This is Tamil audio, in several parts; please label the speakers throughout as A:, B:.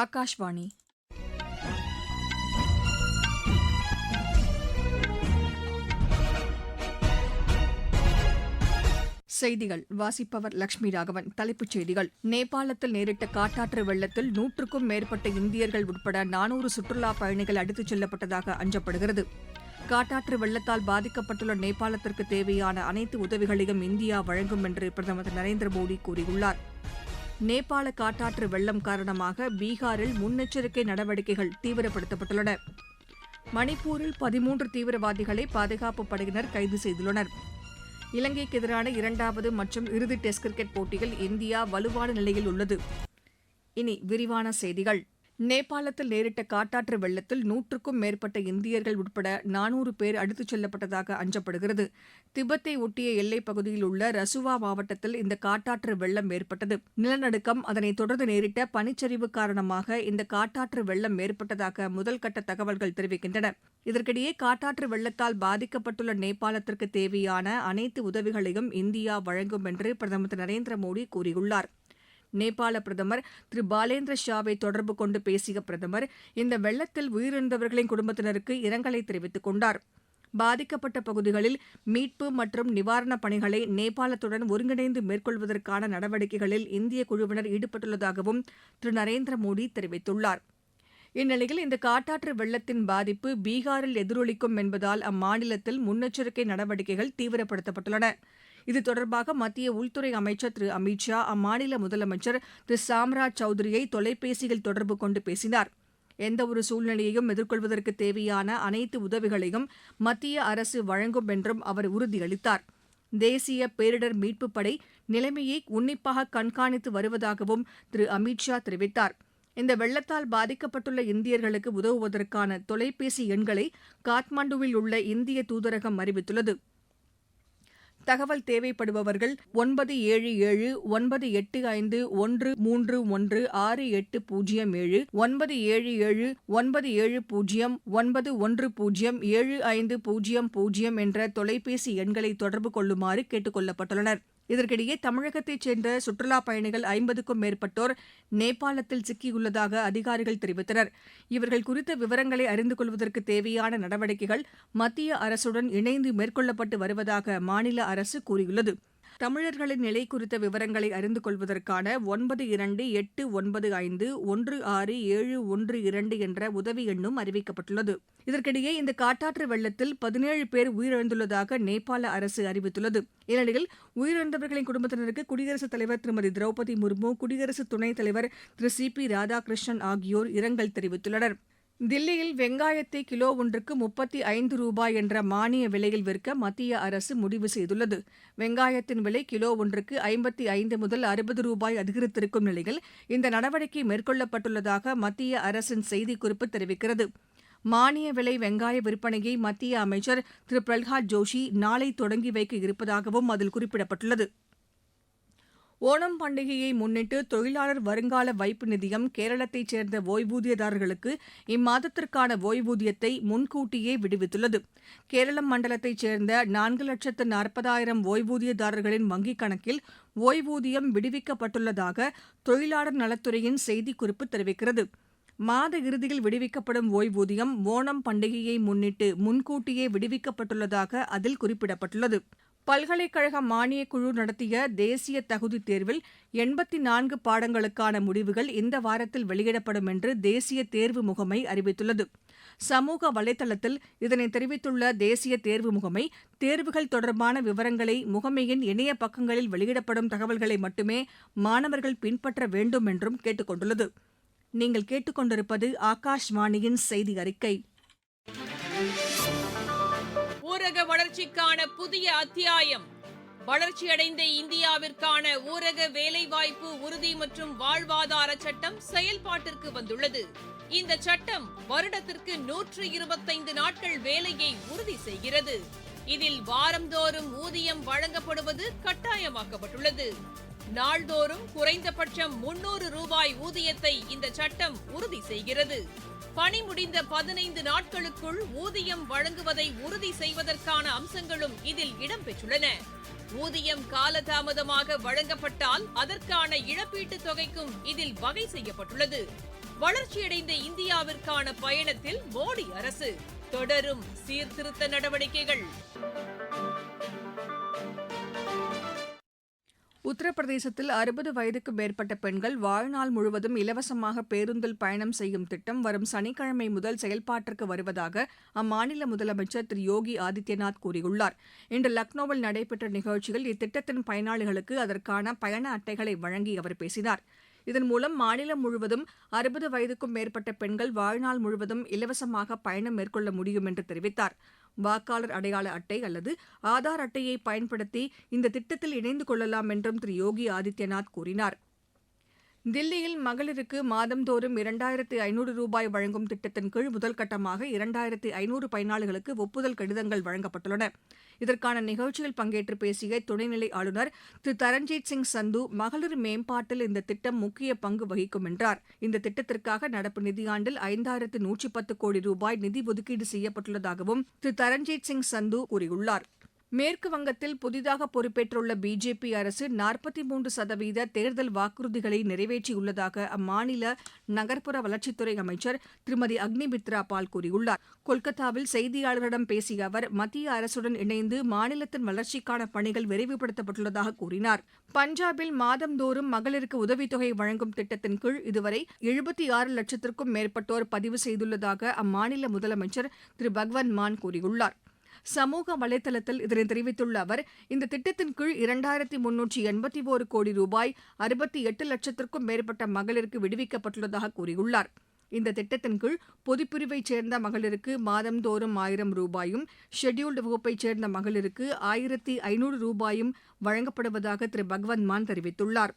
A: ஆகாஷ்வாணி. செய்திகள் வாசிப்பவர் லட்சுமி ராகவன். தலைப்புச் செய்திகள்: நேபாளத்தில் நேரிட்ட காட்டாற்று வெள்ளத்தில் 100க்கும் மேற்பட்ட இந்தியர்கள் உட்பட 400 சுற்றுலாப் பயணிகள் அடித்துச் செல்லப்பட்டதாக அஞ்சப்படுகிறது. காட்டாற்று வெள்ளத்தால் பாதிக்கப்பட்டுள்ள நேபாளத்திற்கு தேவையான அனைத்து உதவிகளையும் இந்தியா வழங்கும் என்று பிரதமர் திரு நரேந்திர மோடி கூறியுள்ளார். நேபாள காட்டாற்று வெள்ளம் காரணமாக பீகாரில் முன்னெச்சரிக்கை நடவடிக்கைகள் தீவிரப்படுத்தப்பட்டுள்ளன. மணிப்பூரில் 13 தீவிரவாதிகளை பாதுகாப்புப் படையினர் கைது செய்துள்ளனர். இலங்கைக்கு எதிரான 2வது மற்றும் இறுதி டெஸ்ட் கிரிக்கெட் போட்டியில் இந்தியா வலுவான நிலையில் உள்ளது. இனி விரிவான செய்திகள். நேபாளத்தில் நேரிட்ட காட்டாற்று வெள்ளத்தில் 100க்கும் மேற்பட்ட இந்தியர்கள் உட்பட 400 பேர் அடித்துச் செல்லப்பட்டதாக அஞ்சப்படுகிறது. திபெத்தை ஒட்டிய எல்லைப் பகுதியில் உள்ள ரசுவா மாவட்டத்தில் இந்த காட்டாற்று வெள்ளம் ஏற்பட்டது. நிலநடுக்கம், அதனைத் தொடர்ந்து நேரிட்ட பனிச்சரிவு காரணமாக இந்த காட்டாற்று வெள்ளம் ஏற்பட்டதாக முதல்கட்ட தகவல்கள் தெரிவிக்கின்றன. இதற்கிடையே காட்டாற்று வெள்ளத்தால் பாதிக்கப்பட்டுள்ள நேபாளத்திற்கு தேவையான அனைத்து உதவிகளையும் இந்தியா வழங்கும் என்று பிரதமர் திரு நரேந்திர மோடி கூறியுள்ளார். நேபாள பிரதமர் திரு பாலேந்திர ஷாவை தொடர்பு கொண்டு பேசிய பிரதமர் இந்த வெள்ளத்தில் உயிரிழந்தவர்களின் குடும்பத்தினருக்கு இரங்கலை தெரிவித்துக் கொண்டார். பாதிக்கப்பட்ட பகுதிகளில் மீட்பு மற்றும் நிவாரணப் பணிகளை நேபாளத்துடன் ஒருங்கிணைந்து மேற்கொள்வதற்கான நடவடிக்கைகளில் இந்திய குழுவினர் ஈடுபட்டுள்ளதாகவும் திரு நரேந்திர மோடி தெரிவித்துள்ளார். இந்நிலையில் இந்த காட்டாற்று வெள்ளத்தின் பாதிப்பு பீகாரில் எதிரொலிக்கும் என்பதால் அம்மாநிலத்தில் முன்னெச்சரிக்கை நடவடிக்கைகள் தீவிரப்படுத்தப்பட்டுள்ளன. இது தொடர்பாக மத்திய உள்துறை அமைச்சர் திரு அமித் ஷா அம்மாநில முதலமைச்சர் திரு சாம்ராஜ் சௌத்ரியை தொலைபேசியில் தொடர்பு கொண்டு பேசினார். எந்தவொரு சூழ்நிலையையும் எதிர்கொள்வதற்கு தேவையான அனைத்து உதவிகளையும் மத்திய அரசு வழங்கும் என்றும் அவர் உறுதியளித்தார். தேசிய பேரிடர் மீட்புப் படை நிலைமையை உன்னிப்பாக கண்காணித்து வருவதாகவும் திரு அமித் ஷா தெரிவித்தார். இந்த வெள்ளத்தால் பாதிக்கப்பட்டுள்ள இந்தியர்களுக்கு உதவுவதற்கான தொலைபேசி எண்களை காத்மாண்டுவில் உள்ள இந்திய தூதரகம் அறிவித்துள்ளது. தகவல் தேவைப்படுபவர்கள் 977985131680 9770910500 என்ற தொலைபேசி எண்களை தொடர்பு கொள்ளுமாறு கேட்டுக் கொள்ளப்பட்டுள்ளனர். இதற்கிடையே தமிழகத்தைச் சேர்ந்த சுற்றுலாப் பயணிகள் 50க்கும் மேற்பட்டோர் நேபாளத்தில் சிக்கியுள்ளதாக அதிகாரிகள் தெரிவித்தனர். இவர்கள் குறித்த விவரங்களை அறிந்து கொள்வதற்கு தேவையான நடவடிக்கைகள் மத்திய அரசுடன் இணைந்து மேற்கொள்ளப்பட்டு வருவதாக மாநில அரசு கூறியுள்ளது. தமிழர்களின் நிலை குறித்த விவரங்களை அறிந்து கொள்வதற்கான 9289516712 என்ற உதவி எண்ணும் அறிவிக்கப்பட்டுள்ளது. இதற்கிடையே இந்த காட்டாற்று வெள்ளத்தில் 17 பேர் உயிரிழந்துள்ளதாக நேபாள அரசு அறிவித்துள்ளது. இந்நிலையில் உயிரிழந்தவர்களின் குடும்பத்தினருக்கு குடியரசுத் தலைவர் திருமதி திரௌபதி முர்மு, குடியரசு துணைத் தலைவர் திரு CP ராதாகிருஷ்ணன் ஆகியோர் இரங்கல் தெரிவித்துள்ளனர். தில்லியில் வெங்காயத்தை கிலோ ஒன்றுக்கு 35 ரூபாய் என்ற மானிய விலையில் விற்க மத்திய அரசு முடிவு செய்துள்ளது. வெங்காயத்தின் விலை கிலோ ஒன்றுக்கு 55 முதல் 60 ரூபாய் அதிகரித்திருக்கும் நிலையில் இந்த நடவடிக்கை மேற்கொள்ளப்பட்டுள்ளதாக மத்திய அரசின் செய்திக்குறிப்பு தெரிவிக்கிறது. மானிய விலை வெங்காய விற்பனையை மத்திய அமைச்சர் திரு பிரல்ஹாத் ஜோஷி நாளை தொடங்கி வைக்க இருப்பதாகவும் அதில் குறிப்பிடப்பட்டுள்ளது. ஓணம் பண்டிகையை முன்னிட்டு தொழிலாளர் வருங்கால வைப்பு நிதியம் கேரளத்தைச் சேர்ந்த ஓய்வூதியதாரர்களுக்கு இம்மாதத்திற்கான ஓய்வூதியத்தை முன்கூட்டியே விடுவித்துள்ளது. கேரளம் மண்டலத்தைச் சேர்ந்த 4,40,000 ஓய்வூதியதாரர்களின் வங்கிக் கணக்கில் ஓய்வூதியம் விடுவிக்கப்பட்டுள்ளதாக தொழிலாளர் நலத்துறையின் செய்திக்குறிப்பு தெரிவிக்கிறது. மாத இறுதியில் விடுவிக்கப்படும் ஓய்வூதியம் ஓணம் பண்டிகையை முன்னிட்டு முன்கூட்டியே விடுவிக்கப்பட்டுள்ளதாக அதில் குறிப்பிடப்பட்டுள்ளது. பல்கலைக்கழக மானியக் குழு நடத்திய தேசிய தகுதித் தேர்வில் 84 பாடங்களுக்கான முடிவுகள் இந்த வாரத்தில் வெளியிடப்படும் என்று தேசிய தேர்வு முகமை அறிவித்துள்ளது. சமூக வலைதளத்தில் இதனை தெரிவித்துள்ள தேசிய தேர்வு முகமை, தேர்வுகள் தொடர்பான விவரங்களை முகமையின் இணைய பக்கங்களில் வெளியிடப்படும் தகவல்களை மட்டுமே மாணவர்கள் பின்பற்ற வேண்டும் என்றும் கேட்டுக் கொண்டுள்ளது. நீங்கள் கேட்டுக்கொண்டிருப்பது ஆகாஷ்வாணியின் செய்தி அறிக்கை.
B: ஊரக வளர்ச்சிக்கான புதிய அத்தியாயம். வளர்ச்சியடைந்த இந்தியாவிற்கான ஊரக வேலைவாய்ப்பு உறுதி மற்றும் வாழ்வாதார சட்டம் செயல்பாட்டிற்கு வந்துள்ளது. இந்த சட்டம் வருடத்திற்கு 125 நாட்கள் வேலையை உறுதி செய்கிறது. இதில் வாரந்தோறும் ஊதியம் வழங்கப்படுவது கட்டாயமாக்கப்பட்டுள்ளது. நாள்தோறும் குறைந்தபட்சம் 300 ரூபாய் ஊதியத்தை இந்த சட்டம் உறுதி செய்கிறது. பணி முடிந்த 15 நாட்களுக்குள் ஊதியம் வழங்குவதை உறுதி செய்வதற்கான அம்சங்களும் இதில் இடம்பெற்றுள்ளன. ஊதியம் காலதாமதமாக வழங்கப்பட்டால் அதற்கான இழப்பீட்டுத் தொகைக்கும் இதில் வகை செய்யப்பட்டுள்ளது. வளர்ச்சியடைந்த இந்தியாவிற்கான பயணத்தில் மோடி அரசு தொடரும் சீர்திருத்த நடவடிக்கைகள்.
A: உத்தரப்பிரதேசத்தில் 60 வயதுக்கு மேற்பட்ட பெண்கள் வாழ்நாள் முழுவதும் இலவசமாக பேருந்தில் பயணம் செய்யும் திட்டம் வரும் சனிக்கிழமை முதல் செயல்பாட்டிற்கு வருவதாக அம்மாநில முதலமைச்சர் திரு யோகி ஆதித்யநாத் கூறியுள்ளார். இன்று லக்னோவில் நடைபெற்ற நிகழ்ச்சியில் இத்திட்டத்தின் பயனாளிகளுக்கு அதற்கான பயண அட்டைகளை வழங்கி அவர் பேசினார். இதன் மூலம் மாநிலம் முழுவதும் 60 வயதுக்கும் மேற்பட்ட பெண்கள் வாழ்நாள் முழுவதும் இலவசமாக பயணம் மேற்கொள்ள முடியும் என்று தெரிவித்தார். வாக்காளர் அடையாள அட்டை அல்லது ஆதார் அட்டையை பயன்படுத்தி இந்த திட்டத்தில் இணைந்து கொள்ளலாம் என்றும் திரு யோகி ஆதித்யநாத் கூறினார். தில்லியில் மகளிருக்கு மாதந்தோறும் 2500 ரூபாய் வழங்கும் திட்டத்தின் கீழ் முதல் கட்டமாக 2500 பயனாளிகளுக்கு ஒப்புதல் கடிதங்கள் வழங்கப்பட்டுள்ளன. இதற்கான நிகழ்ச்சியில் பங்கேற்று பேசிய துணைநிலை ஆளுநர் திரு தரண்ஜீத் சிங் சந்து மகளிர் மேம்பாட்டில் இந்த திட்டம் முக்கிய பங்கு வகிக்கும் என்றார். இந்த திட்டத்திற்காக நடப்பு நிதியாண்டில் 5110 கோடி ரூபாய் நிதி ஒதுக்கீடு செய்யப்பட்டுள்ளதாகவும் திரு தரண்ஜீத் சிங் சந்து கூறியுள்ளார். மேற்கு வங்கத்தில் புதிதாக பொறுப்பேற்றுள்ள பிஜேபி அரசு 43% தேர்தல் வாக்குறுதிகளை நிறைவேற்றியுள்ளதாக அம்மாநில நகர்ப்புற வளர்ச்சித்துறை அமைச்சர் திருமதி அக்னிமித்ரா பால் கூறியுள்ளார். கொல்கத்தாவில் செய்தியாளர்களிடம் பேசிய அவர் மத்திய அரசுடன் இணைந்து மாநிலத்தின் வளர்ச்சிக்கான பணிகள் விரைவுபடுத்தப்பட்டுள்ளதாக கூறினார். பஞ்சாபில் மாதந்தோறும் மகளிருக்கு உதவித்தொகை வழங்கும் திட்டத்தின் கீழ் இதுவரை 76 லட்சத்திற்கும் மேற்பட்டோர் பதிவு செய்துள்ளதாக அம்மாநில முதலமைச்சர் திரு பகவந்த் மான் கூறியுள்ளார். சமூக வலைதளத்தில் இதனை தெரிவித்துள்ள அவர் இந்த திட்டத்தின் கீழ் 2381 கோடி ரூபாய் 68 லட்சத்திற்கும் மேற்பட்ட மகளிருக்கு விடுவிக்கப்பட்டுள்ளதாக கூறியுள்ளார். இந்த திட்டத்தின் கீழ் பொதுப்பிரிவைச் சேர்ந்த மகளிருக்கு மாதந்தோறும் 1000 ரூபாயும் ஷெட்யூல்டு வகுப்பைச் சேர்ந்த மகளிருக்கு 1500 ரூபாயும் வழங்கப்படுவதாக திரு பகவந்த் மான் தெரிவித்துள்ளார்.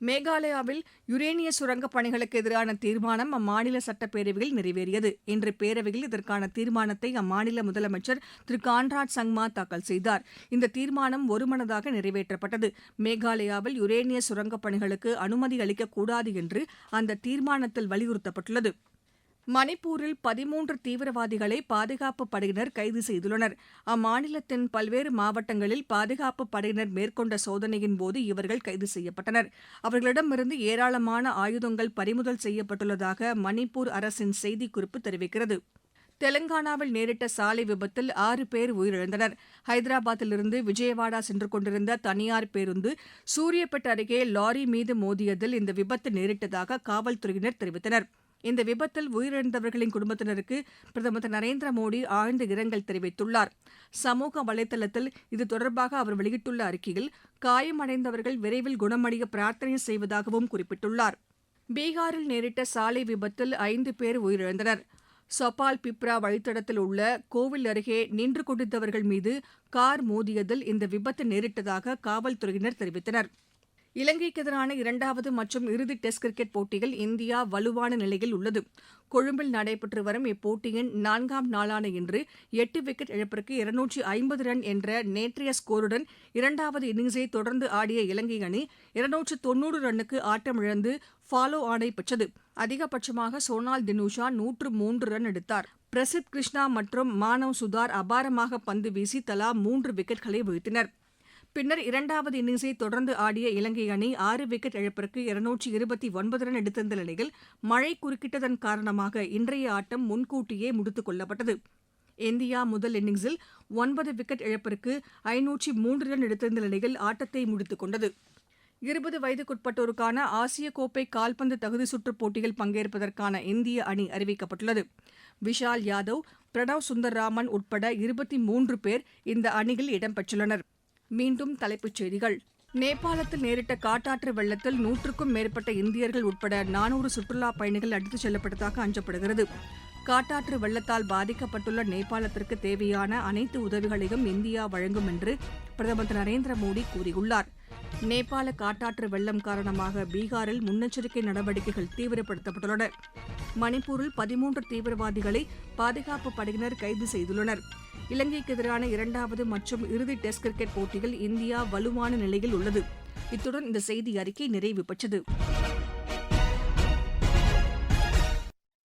A: மேகாலயாவில் யுரேனிய சுரங்கப் பணிகளுக்கு எதிரான தீர்மானம் அம்மாநில சட்டப்பேரவையில் நிறைவேறியது. இன்று பேரவையில் இதற்கான தீர்மானத்தை அம்மாநில முதலமைச்சர் திரு கான்ராட் சங்மா தாக்கல் செய்தார். இந்த தீர்மானம் ஒருமனதாக நிறைவேற்றப்பட்டது. மேகாலயாவில் யுரேனிய சுரங்கப் பணிகளுக்கு அனுமதி அளிக்கக்கூடாது என்று அந்த தீர்மானத்தில் வலியுறுத்தப்பட்டுள்ளது. மணிப்பூரில் 13 தீவிரவாதிகளை பாதுகாப்புப் படையினர் கைது செய்துள்ளனர். அம்மாநிலத்தின் பல்வேறு மாவட்டங்களில் பாதுகாப்புப் படையினர் மேற்கொண்ட சோதனையின் போது இவர்கள் கைது செய்யப்பட்டனர். அவர்களிடமிருந்து ஏராளமான ஆயுதங்கள் பறிமுதல் செய்யப்பட்டுள்ளதாக மணிப்பூர் அரசின் செய்திக்குறிப்பு தெரிவிக்கிறது. தெலங்கானாவில் நேரிட்ட சாலை விபத்தில் 6 பேர் உயிரிழந்தனர். ஹைதராபாத்திலிருந்து விஜயவாடா சென்று கொண்டிருந்த தனியார் பேருந்து சூரியப்பேட் அருகே லாரி மீது மோதியதில் இந்த விபத்து நேரிட்டதாக காவல்துறையினர் தெரிவித்தனர். இந்த விபத்தில் உயிரிழந்தவர்களின் குடும்பத்தினருக்கு பிரதமர் திரு நரேந்திர மோடி ஆழ்ந்த இரங்கல் தெரிவித்துள்ளார். சமூக வலைதளத்தில் இது தொடர்பாக அவர் வெளியிட்டுள்ள அறிக்கையில் காயமடைந்தவர்கள் விரைவில் குணமடைய பிரார்த்தனை செய்வதாகவும் குறிப்பிட்டுள்ளார். பீகாரில் நேரிட்ட சாலை விபத்தில் 5 பேர் உயிரிழந்தனர். சோபால் பிப்ரா வழித்தடத்தில் உள்ள கோவில் அருகே நின்று கொண்டிருந்தவர்கள் மீது கார் மோதியதில் இந்த விபத்து நேரிட்டதாக காவல்துறையினர் தெரிவித்தனர். இலங்கைக்கு எதிரான 2வது மற்றும் இறுதி டெஸ்ட் கிரிக்கெட் போட்டியில் இந்தியா வலுவான நிலையில் உள்ளது. கொழும்பில் நடைபெற்று வரும் இப்போட்டியின் 4ஆம் நாளான இன்று 8 விக்கெட் இழப்பிற்கு 250 ரன் என்ற நேற்றைய ஸ்கோருடன் 2வது இன்னிங்ஸை தொடர்ந்து ஆடிய இலங்கை அணி 290 ரன்னுக்கு ஆட்டமிழந்து ஃபாலோ ஆனை பெற்றது. அதிகபட்சமாக சோனால் தினுஷா 103 ரன் எடுத்தார். பிரசித் கிருஷ்ணா மற்றும் மானவ் சுதார் அபாரமாக பந்து வீசி தலா 3 விக்கெட்களை வீழ்த்தினர். பின்னர் 2வது இன்னிங்ஸை தொடர்ந்து ஆடிய இலங்கை அணி 6 விக்கெட் இழப்பிற்கு 229 ரன் எடுத்திருந்த நிலையில் மழை குறுக்கிட்டதன் காரணமாக இன்றைய ஆட்டம் முன்கூட்டியே முடித்துக் கொள்ளப்பட்டது. இந்தியா முதல் இன்னிங்ஸில் 9 விக்கெட் இழப்பிற்கு 503 ரன் எடுத்திருந்த நிலையில் ஆட்டத்தை முடித்துக் கொண்டது. 20 வயதுக்குட்பட்டோருக்கான ஆசிய கோப்பை கால்பந்து தகுதி சுற்றுப் போட்டியில் பங்கேற்பதற்கான இந்திய அணி அறிவிக்கப்பட்டுள்ளது. விஷால் யாதவ், பிரணவ் சுந்தர்ராமன் உட்பட 23 பேர் இந்த அணியில் இடம்பெற்றுள்ளனர். மீண்டும் தலைப்புச் செய்திகள். நேபாளத்தில் நேரிட்ட காட்டாற்று வெள்ளத்தில் 100க்கும் மேற்பட்ட இந்தியர்கள் உட்பட 400 சுற்றுலாப் பயணிகள் அடித்துச் செல்லப்பட்டதாக அஞ்சப்படுகிறது. காட்டாற்று வெள்ளத்தால் பாதிக்கப்பட்டுள்ள நேபாளத்திற்கு தேவையான அனைத்து உதவிகளையும் இந்தியா வழங்கும் என்று பிரதமர் திரு நரேந்திர மோடி கூறியுள்ளார். நேபாள காட்டாற்று வெள்ளம் காரணமாக பீகாரில் முன்னெச்சரிக்கை நடவடிக்கைகள் தீவிரப்படுத்தப்பட்டுள்ளன. மணிப்பூரில் 13 தீவிரவாதிகளை பாதுகாப்பு படையினர் கைது செய்துள்ளனர். இலங்கைக்கு எதிரான 2வது மற்றும் இறுதி டெஸ்ட் கிரிக்கெட் போட்டியில் இந்தியா வலுவான நிலையில் உள்ளது. இத்துடன் இந்த செய்தி அறிக்கை நிறைவு பெற்றது.